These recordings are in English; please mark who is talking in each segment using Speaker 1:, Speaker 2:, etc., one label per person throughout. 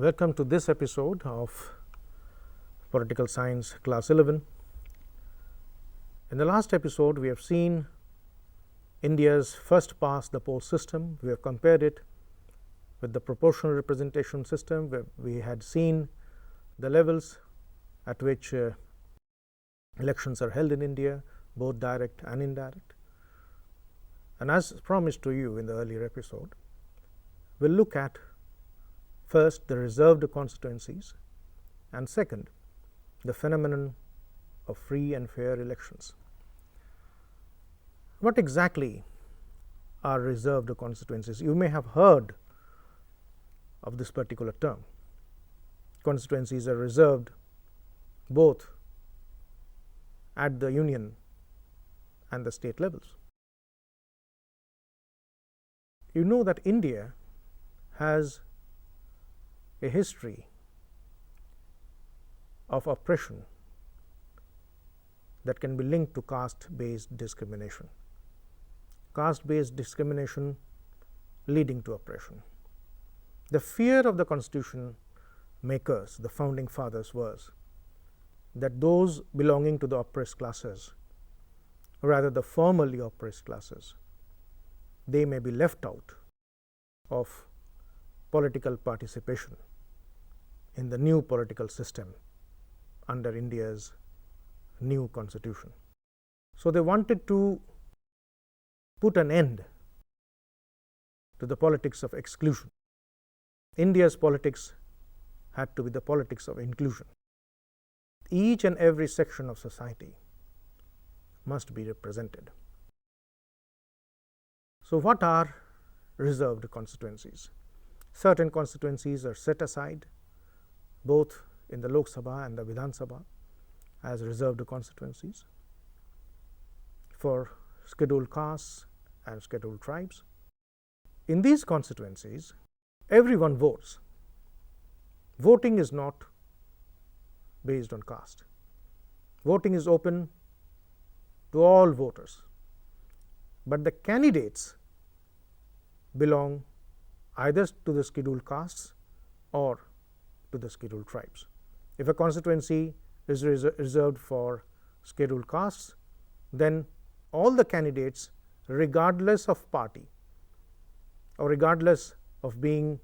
Speaker 1: Welcome to this episode of Political Science Class 11. In the last episode, we have seen India's first past the post system. We have compared it with the proportional representation system, where we had seen the levels at which elections are held in India, both direct and indirect. And as promised to you in the earlier episode, we'll look at first the reserved constituencies, and second the phenomenon of free and fair elections. What exactly are reserved constituencies? You may have heard of this particular term. Constituencies are reserved both at the union and the state levels. You know that India has a history of oppression that can be linked to caste-based discrimination. Caste-based discrimination leading to oppression. The fear of the constitution makers, the founding fathers, was that those belonging to the oppressed classes, or rather the formerly oppressed classes, they may be left out of political participation in the new political system under India's new constitution. So they wanted to put an end to the politics of exclusion. India's politics had to be the politics of inclusion. Each and every section of society must be represented. So what are reserved constituencies? Certain constituencies are set aside both in the Lok Sabha and the Vidhan Sabha as reserved constituencies for scheduled castes and scheduled tribes. In these constituencies, everyone votes. Voting is not based on caste. Voting is open to all voters, but the candidates belong either to the scheduled castes or to the scheduled tribes. If a constituency is reserved for scheduled castes, then all the candidates, regardless of party or regardless of being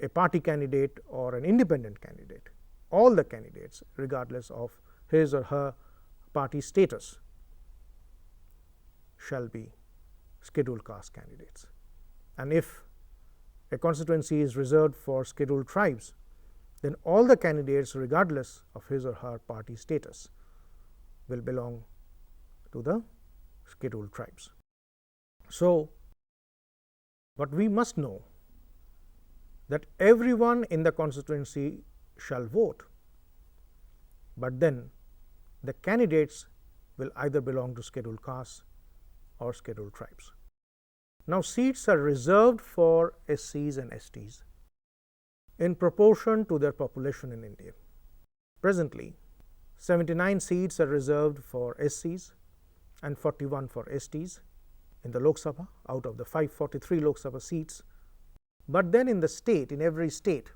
Speaker 1: a party candidate or an independent candidate, all the candidates, regardless of his or her party status, shall be scheduled caste candidates. And if a constituency is reserved for scheduled tribes, then all the candidates, regardless of his or her party status, will belong to the scheduled tribes. So what we must know, that everyone in the constituency shall vote, but then the candidates will either belong to scheduled castes or scheduled tribes. Now, seats are reserved for SCs and STs in proportion to their population in India. Presently, 79 seats are reserved for SCs and 41 for STs in the Lok Sabha out of the 543 Lok Sabha seats. But then in the state, in every state,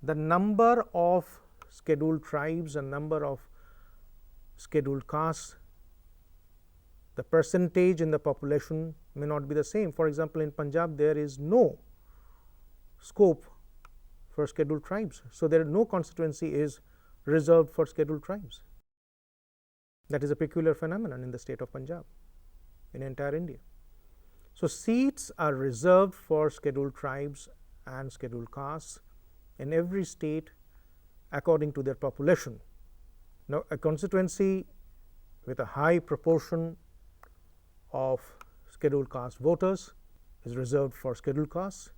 Speaker 1: the number of scheduled tribes and number of scheduled castes, the percentage in the population may not be the same. For example, in Punjab, there is no scope for scheduled tribes. So there no constituency is reserved for scheduled tribes. That is a peculiar phenomenon in the state of Punjab, in entire India. So seats are reserved for scheduled tribes and scheduled castes in every state according to their population. Now, a constituency with a high proportion of scheduled caste voters is reserved for scheduled castes,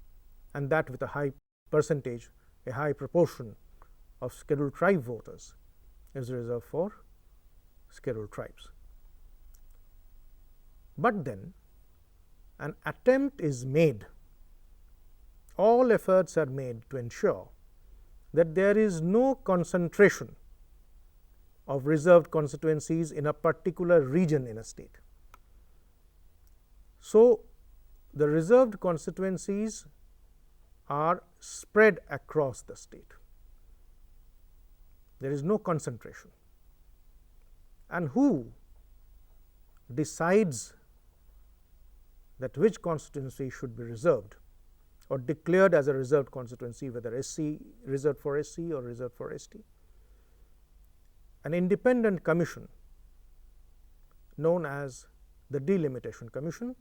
Speaker 1: and that with a high percentage, a high proportion of scheduled tribe voters is reserved for scheduled tribes. But then an attempt is made, all efforts are made to ensure that there is no concentration of reserved constituencies in a particular region in a state. So the reserved constituencies are spread across the state. There is no concentration. And who decides that which constituency should be reserved or declared as a reserved constituency, whether SC, reserved for SC or reserved for ST? An independent commission known as the Delimitation Commission.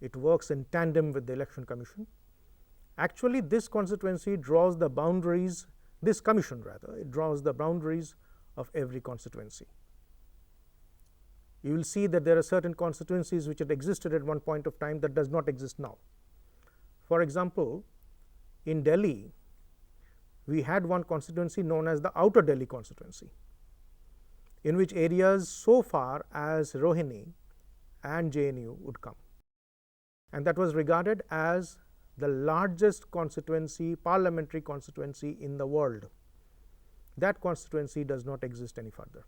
Speaker 1: It works in tandem with the Election Commission. Actually, this constituency draws the boundaries, this commission rather, it draws the boundaries of every constituency. You will see that there are certain constituencies which had existed at one point of time that does not exist now. For example, in Delhi, we had one constituency known as the Outer Delhi constituency, in which areas so far as Rohini and JNU would come. And that was regarded as the largest constituency, parliamentary constituency in the world. That constituency does not exist any further.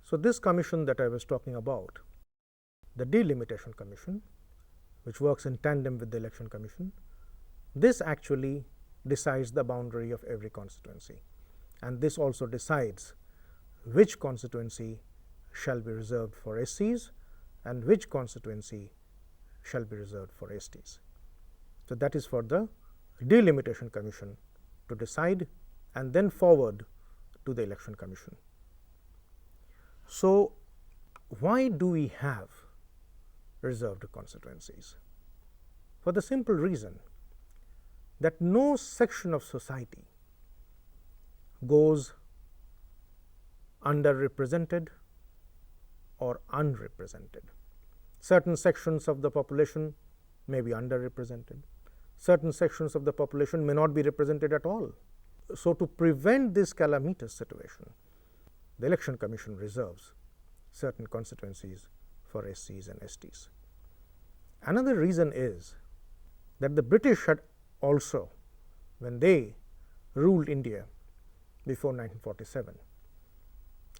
Speaker 1: So, this commission that I was talking about, the Delimitation Commission, which works in tandem with the Election Commission, this actually decides the boundary of every constituency, and this also decides which constituency shall be reserved for SCs and which constituency shall be reserved for STs. So, that is for the Delimitation Commission to decide and then forward to the Election Commission. So, why do we have reserved constituencies? For the simple reason that no section of society goes underrepresented or unrepresented. Certain sections of the population may be underrepresented, certain sections of the population may not be represented at all. So, to prevent this calamitous situation, the Election Commission reserves certain constituencies for SCs and STs. Another reason is that the British had also, when they ruled India before 1947,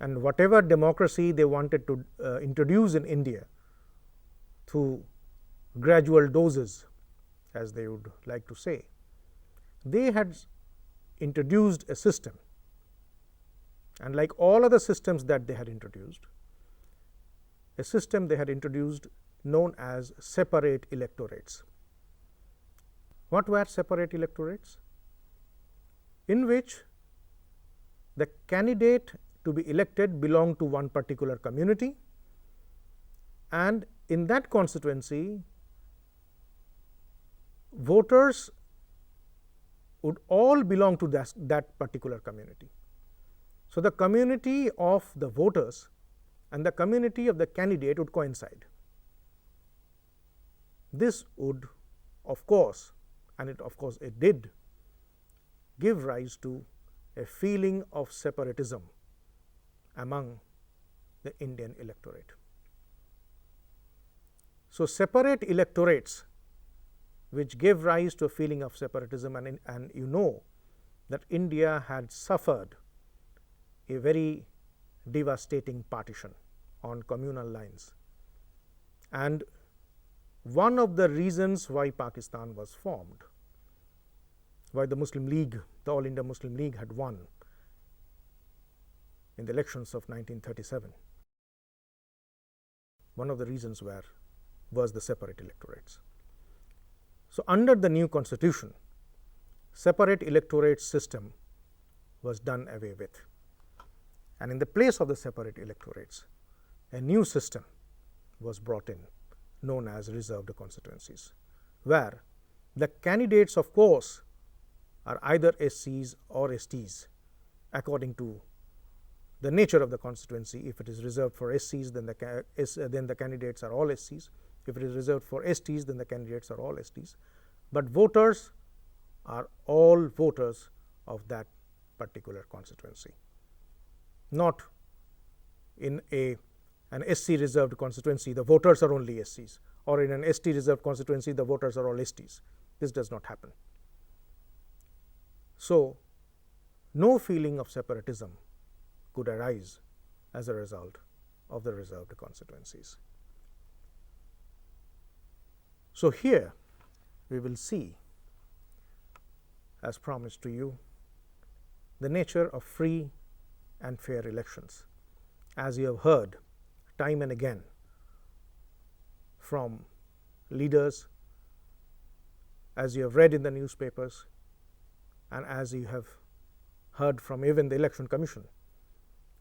Speaker 1: and whatever democracy they wanted to introduce in India through gradual doses, as they would like to say, they had introduced a system, and like all other systems that they had introduced, a system they had introduced known as separate electorates. What were separate electorates? In which the candidate to be elected belonged to one particular community, and in that constituency voters would all belong to that particular community. So, the community of the voters and the community of the candidate would coincide. This would, of course, and it did give rise to a feeling of separatism among the Indian electorate. So, separate electorates which gave rise to a feeling of separatism, and you know that India had suffered a very devastating partition on communal lines, and one of the reasons why Pakistan was formed, why the Muslim League, the All India Muslim League had won in the elections of 1937, one of the reasons was the separate electorates. So, under the new constitution, separate electorate system was done away with, and in the place of the separate electorates, a new system was brought in known as reserved constituencies, where the candidates, of course, are either SCs or STs according to the nature of the constituency. If it is reserved for SCs, then the candidates are all SCs. If it is reserved for STs, then the candidates are all STs. But voters are all voters of that particular constituency. Not in an SC reserved constituency, the voters are only SCs, or in an ST reserved constituency, the voters are all STs. This does not happen. So, no feeling of separatism could arise as a result of the reserved constituencies. So, here we will see as promised to you, the nature of free and fair elections. As you have heard time and again from leaders, as you have read in the newspapers, and as you have heard from even the Election Commission,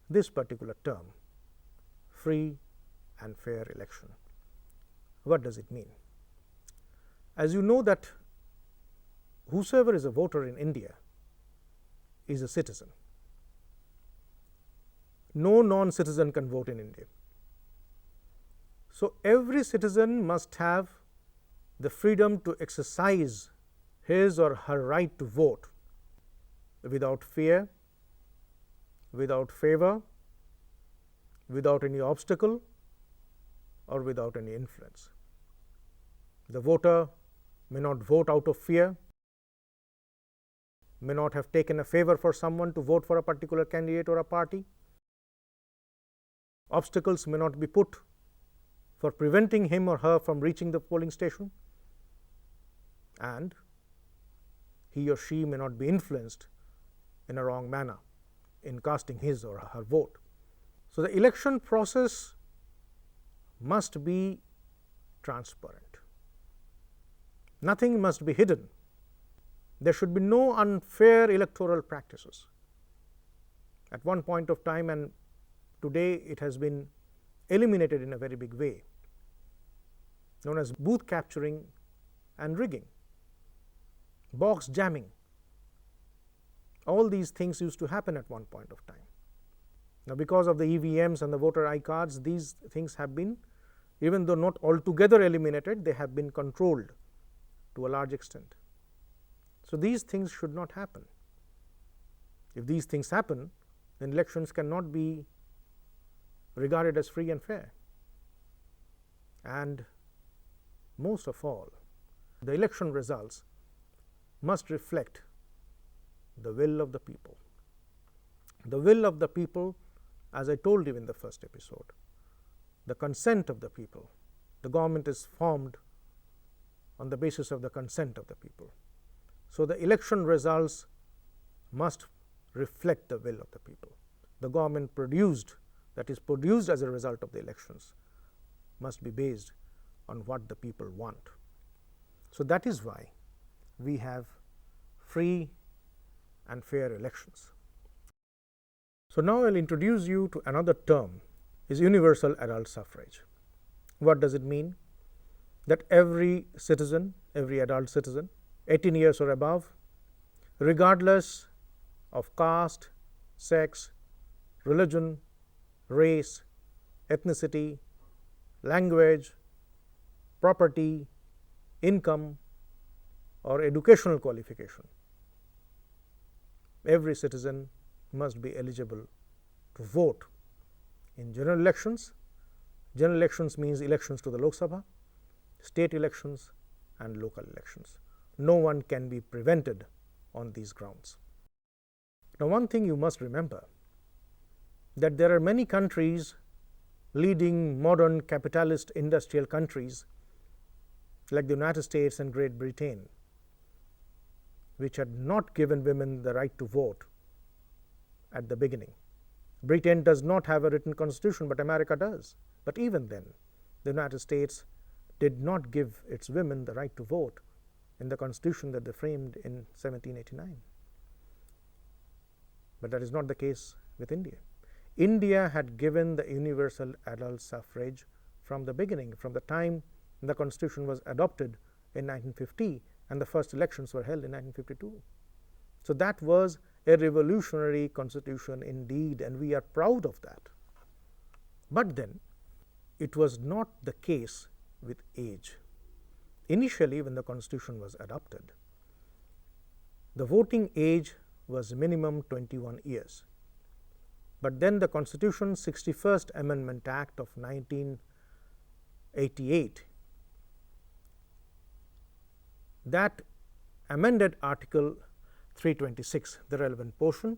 Speaker 1: this particular term, free and fair election, what does it mean? As you know that whosoever is a voter in India is a citizen. No non-citizen can vote in India. So every citizen must have the freedom to exercise his or her right to vote without fear, without favor, without any obstacle, or without any influence. The voter may not vote out of fear, may not have taken a favor for someone to vote for a particular candidate or a party. Obstacles may not be put for preventing him or her from reaching the polling station, and he or she may not be influenced in a wrong manner in casting his or her vote. So the election process must be transparent. Nothing must be hidden. There should be no unfair electoral practices. At one point of time, and today it has been eliminated in a very big way, known as booth capturing and rigging, box jamming. All these things used to happen at one point of time. Now, because of the EVMs and the voter I cards, these things have been, even though not altogether eliminated, they have been controlled to a large extent. So these things should not happen. If these things happen, then elections cannot be regarded as free and fair. And most of all, the election results must reflect the will of the people. The will of the people, as I told you in the first episode, the consent of the people. The government is formed on the basis of the consent of the people. So the election results must reflect the will of the people. The government produced, that is produced as a result of the elections, must be based on what the people want. So that is why we have free and fair elections. So now I will introduce you to another term, is universal adult suffrage. What does it mean? That every citizen, every adult citizen, 18 years or above, regardless of caste, sex, religion, race, ethnicity, language, property, income, or educational qualification, every citizen must be eligible to vote in general elections. General elections means elections to the Lok Sabha, state elections, and local elections. No one can be prevented on these grounds. Now, one thing you must remember, that there are many countries, leading modern capitalist industrial countries like the United States and Great Britain, which had not given women the right to vote at the beginning. Britain does not have a written constitution, but America does. But even then, the United States did not give its women the right to vote in the constitution that they framed in 1789. But that is not the case with India. India had given the universal adult suffrage from the beginning, from the time the constitution was adopted in 1950 and the first elections were held in 1952. So that was a revolutionary constitution indeed, and we are proud of that. But then it was not the case with age. Initially, when the constitution was adopted, the voting age was minimum 21 years. But then the Constitution's 61st Amendment Act of 1988, that amended Article 326, the relevant portion,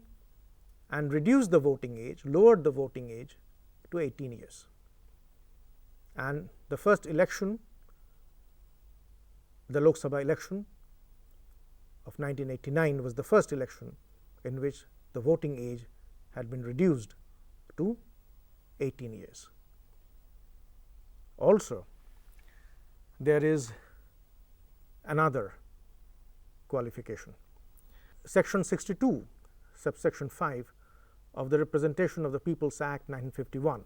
Speaker 1: and reduced the voting age, lowered the voting age to 18 years. And the first election, the Lok Sabha election, of 1989 was the first election in which the voting age had been reduced to 18 years. Also, there is another qualification. Section 62, subsection 5 of the Representation of the People's Act 1951.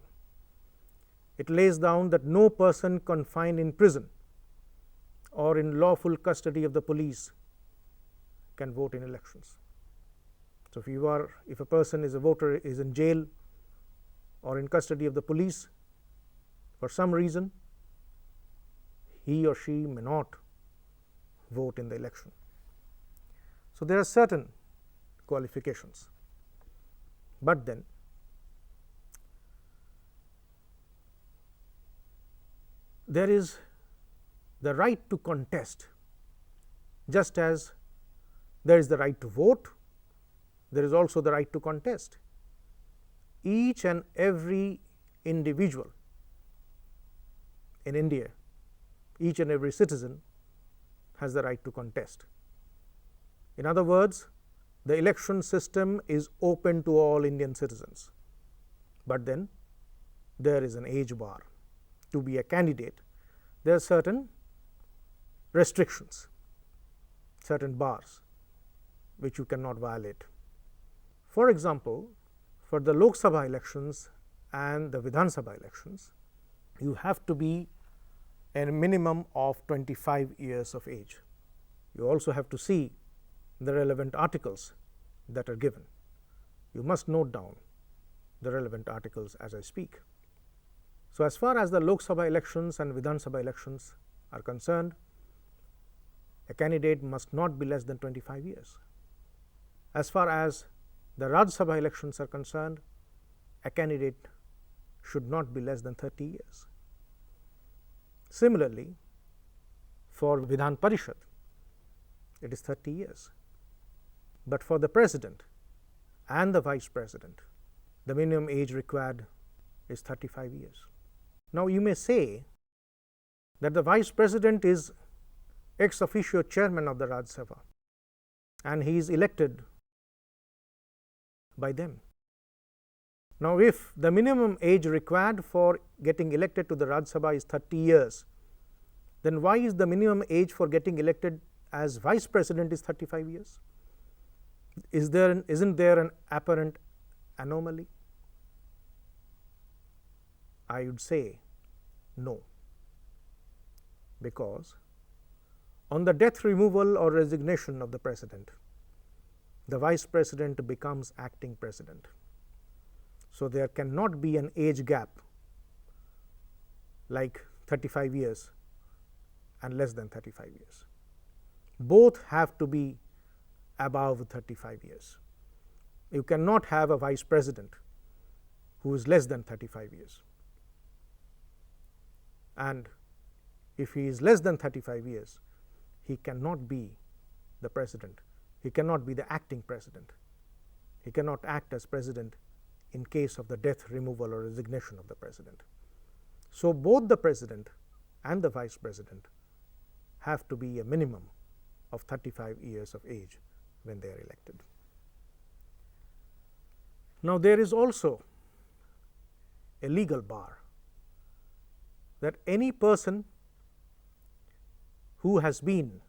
Speaker 1: It lays down that no person confined in prison or in lawful custody of the police can vote in elections. So, if a person is a voter, is in jail or in custody of the police for some reason, he or she may not vote in the election. So, there are certain qualifications, but then there is the right to contest. Just as there is the right to vote, there is also the right to contest. Each and every individual in India, each and every citizen has the right to contest. In other words, the election system is open to all Indian citizens, but then there is an age bar. To be a candidate, there are certain restrictions, certain bars which you cannot violate. For example, for the Lok Sabha elections and the Vidhan Sabha elections, you have to be a minimum of 25 years of age. You also have to see the relevant articles that are given. You must note down the relevant articles as I speak. So, as far as the Lok Sabha elections and Vidhan Sabha elections are concerned, a candidate must not be less than 25 years. As far as the Rajya Sabha elections are concerned, a candidate should not be less than 30 years. Similarly, for Vidhan Parishad, it is 30 years, but for the president and the vice president, the minimum age required is 35 years. Now, you may say that the vice president is ex officio chairman of the Rajya Sabha and he is elected by them. Now, if the minimum age required for getting elected to the Rajya Sabha is 30 years, then why is the minimum age for getting elected as vice president is 35 years? Isn't there an apparent anomaly? I would say no, because on the death, removal or resignation of the president, the vice president becomes acting president. So, there cannot be an age gap like 35 years and less than 35 years. Both have to be above 35 years. You cannot have a vice president who is less than 35 years. And if he is less than 35 years, he cannot be the president. He cannot be the acting president. He cannot act as president in case of the death, removal or resignation of the president. So, both the president and the vice president have to be a minimum of 35 years of age when they are elected. Now, there is also a legal bar that any person who has been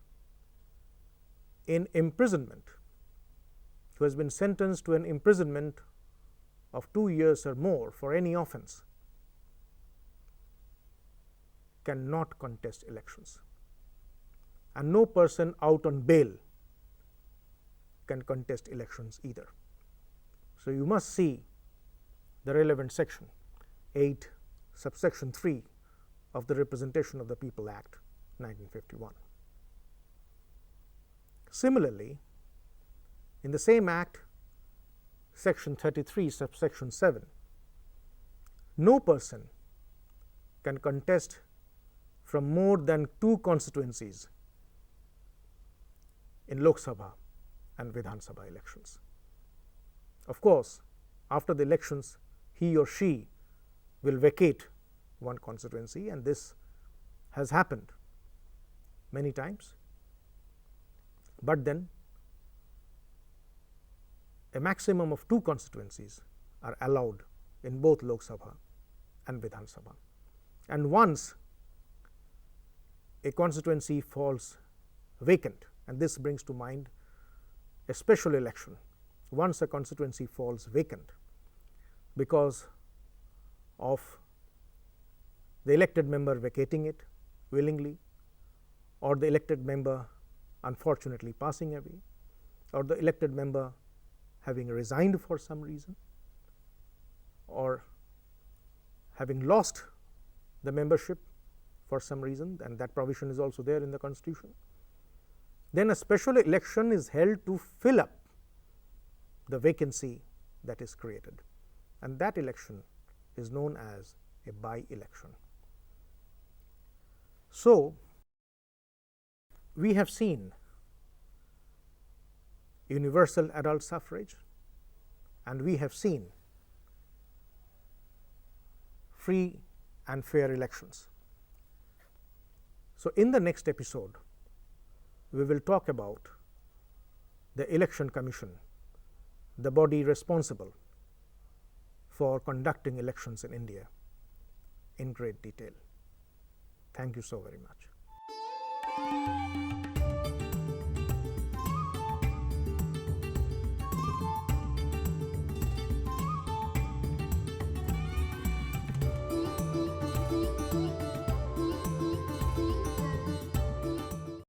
Speaker 1: in imprisonment, who has been sentenced to an imprisonment of 2 years or more for any offence, cannot contest elections, and no person out on bail can contest elections either. So, you must see the relevant section 8 subsection 3 of the Representation of the People Act 1951. Similarly, in the same act, section 33 subsection 7, no person can contest from more than 2 constituencies in Lok Sabha and Vidhan Sabha elections. Of course, after the elections, he or she will vacate one constituency, and this has happened many times, but then a maximum of 2 constituencies are allowed in both Lok Sabha and Vidhan Sabha. And once a constituency falls vacant, and this brings to mind a special election, once a constituency falls vacant because of the elected member vacating it willingly, or the elected member unfortunately passing away, or the elected member having resigned for some reason, or having lost the membership for some reason, and that provision is also there in the Constitution, then a special election is held to fill up the vacancy that is created, and that election is known as a by-election. So, we have seen universal adult suffrage, and we have seen free and fair elections. So, in the next episode, we will talk about the Election Commission, the body responsible for conducting elections in India, in great detail. Thank you so very much.